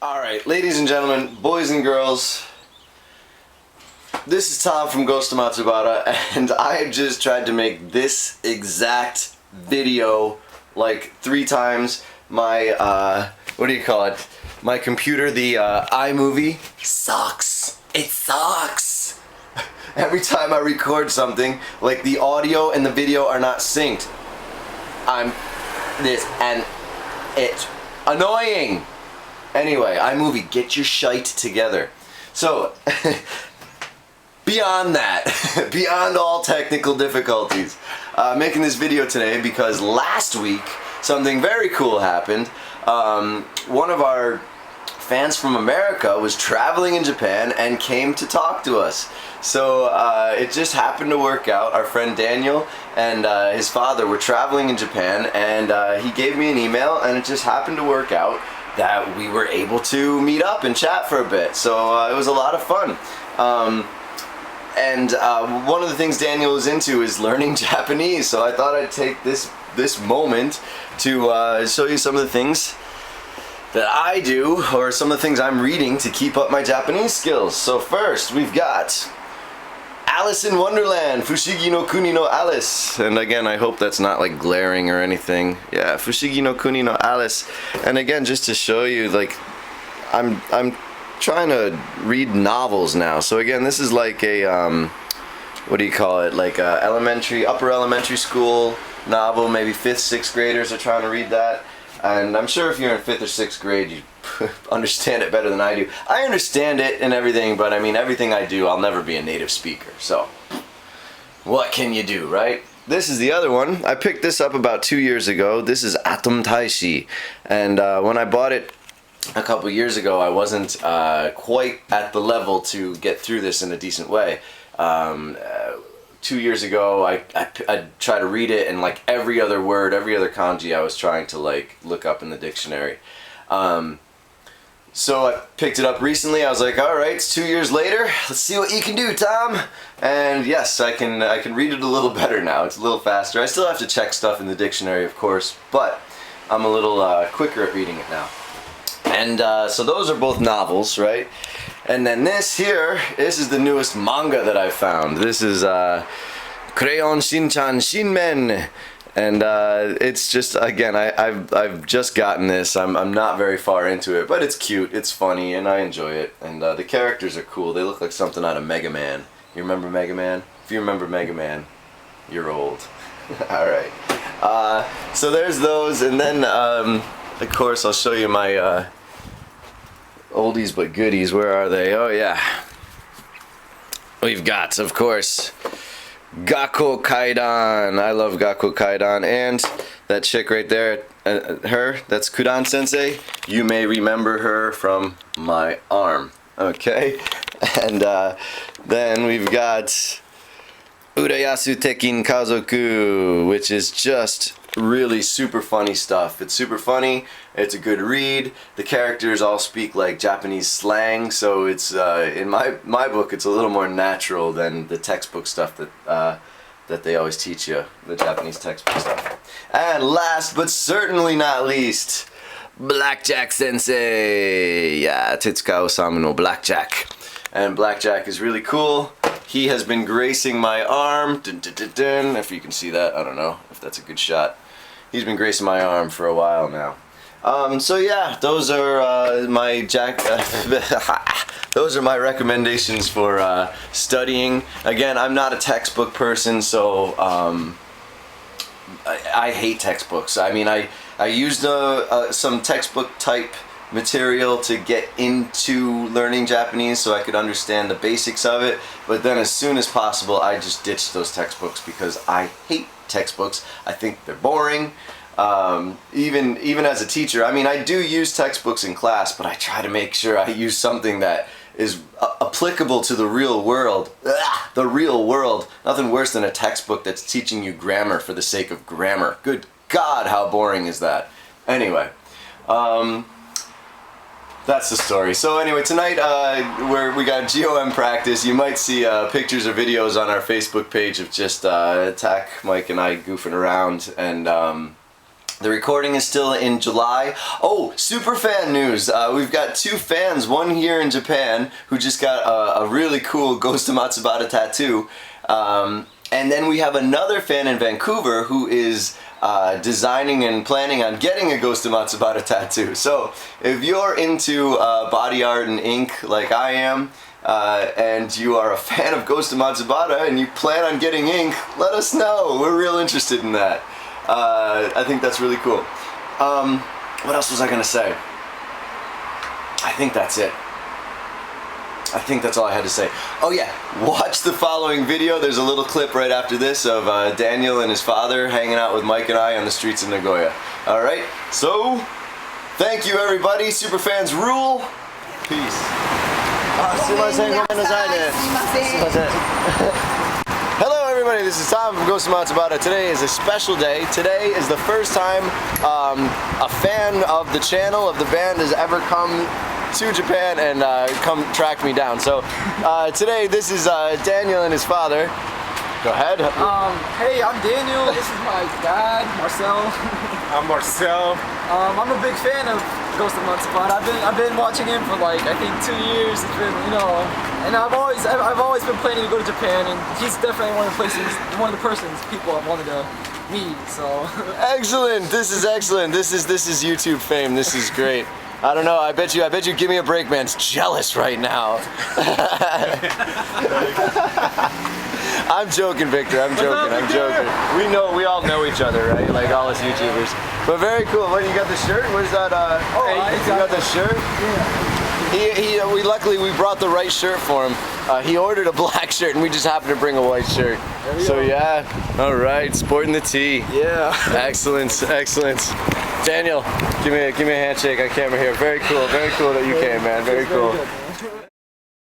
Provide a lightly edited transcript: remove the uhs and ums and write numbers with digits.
Alright, ladies and gentlemen, boys and girls, this is Tom from Ghost Matsubara, and I have just tried to make this exact video like 3 times. My, what do you call it? My computer, the iMovie, sucks. It sucks. Every time I record something, like the audio and the video are not synced. And it's annoying. Anyway, iMovie, get your shite together. So, beyond that, beyond all technical difficulties, making this video today because last week something very cool happened. One of our fans from America was traveling in Japan and came to talk to us. So it just happened to work out. Our friend Daniel and his father were traveling in Japan, and he gave me an email, and it just happened to work out that we were able to meet up and chat for a bit. So it was a lot of fun. One of the things Daniel is into is learning Japanese, so I thought I'd take this moment to show you some of the things that I do, or some of the things I'm reading to keep up my Japanese skills. So first, we've got Alice in Wonderland, Fushigi no Kuni no Alice. And again, I hope that's not like glaring or anything. Yeah, Fushigi no Kuni no Alice. And again, just to show you, like, I'm trying to read novels now. So again, this is like a, what do you call it? Like a upper elementary school novel. Maybe 5th, 6th graders are trying to read that. And I'm sure if you're in 5th or 6th grade, you understand it better than I do. I understand it and everything, but I mean, everything I do, I'll never be a native speaker. So, what can you do, right? This is the other one. I picked this up about 2 years ago. This is Atom Taishi. And when I bought it a couple years ago, I wasn't quite at the level to get through this in a decent way. 2 years ago, I tried to read it, and like every other word, every other kanji, I was trying to like look up in the dictionary. So I picked it up recently. I was like, all right, it's 2 years later. Let's see what you can do, Tom. And yes, I can read it a little better now. It's a little faster. I still have to check stuff in the dictionary, of course, but I'm a little quicker at reading it now. And so those are both novels, right? And then this is the newest manga that I found. This is Crayon Shinchan Shinmen. And it's just, again, I've just gotten this. I'm not very far into it, but it's cute, it's funny, and I enjoy it. And the characters are cool. They look like something out of Mega Man. You remember Mega Man? If you remember Mega Man, you're old. Alright. So there's those, and then, of course, I'll show you my oldies but goodies. Where are they? Oh yeah. We've got, of course, Gakko Kaidan. I love Gakko Kaidan. And that chick right there, that's Kudan Sensei. You may remember her from my arm. Okay? And then we've got Urayasu Tekin Kazoku, which is just really super funny stuff. It's super funny, it's a good read, the characters all speak like Japanese slang, so it's, in my book, it's a little more natural than the textbook stuff that they always teach you, the Japanese textbook stuff. And last but certainly not least, Blackjack Sensei! Yeah, Tetsuka Osamu no Blackjack. And Blackjack is really cool. He has been gracing my arm, if you can see that, I don't know if that's a good shot. He's been gracing my arm for a while now. So yeah, those are my those are my recommendations for studying. Again, I'm not a textbook person, so I hate textbooks. I mean, I used some textbook type material to get into learning Japanese so I could understand the basics of it, but then as soon as possible I just ditched those textbooks because I hate textbooks. I think they're boring. Even as a teacher, I mean, I do use textbooks in class, but I try to make sure I use something that is applicable to the real world. The real world. Nothing worse than a textbook that's teaching you grammar for the sake of grammar. Good God, how boring is that? Anyway, that's the story. So anyway, tonight we got GoM practice. You might see pictures or videos on our Facebook page of just Tack, Mike, and I goofing around, and The recording is still in July. Oh, super fan news. We've got 2 fans, one here in Japan who just got a really cool Ghost of Matsubara tattoo. And then we have another fan in Vancouver who is designing and planning on getting a Ghost of Matsubara tattoo. So if you're into body art and ink like I am, and you are a fan of Ghost of Matsubara and you plan on getting ink, let us know. We're real interested in that. I think that's really cool. What else was I gonna say? I think that's it. I think that's all I had to say. Oh yeah, watch the following video. There's a little clip right after this of Daniel and his father hanging out with Mike and I on the streets of Nagoya. Alright, so thank you everybody. Superfans rule. Peace. Hello everybody, this is Tom from Ghost of Matsubara. Today is a special day. Today is the first time a fan of the channel, of the band, has ever come to Japan and come track me down. So today this is Daniel and his father. Go ahead. Hey, I'm Daniel. This is my dad, Marcel. I'm Marcel. I'm a big fan of Ghost of Matsubara. I've been watching him for like I think 2 years. It's been, you know, and I've always been planning to go to Japan, and he's definitely one of the people I've wanted to meet. So excellent. This is excellent. This is YouTube fame. This is great. I don't know. I bet you Give Me a Break man's jealous right now. I'm joking, Victor. I'm joking. We all know each other, right? Like all us YouTubers. But very cool. What, you got the shirt? What is that? You got the shirt? Yeah. Luckily we brought the right shirt for him. He ordered a black shirt and we just happened to bring a white shirt. So yeah. All right, sporting the tee. Yeah. Excellent, excellent. Daniel, give me a handshake on camera here. Very cool that you came, man. Very cool.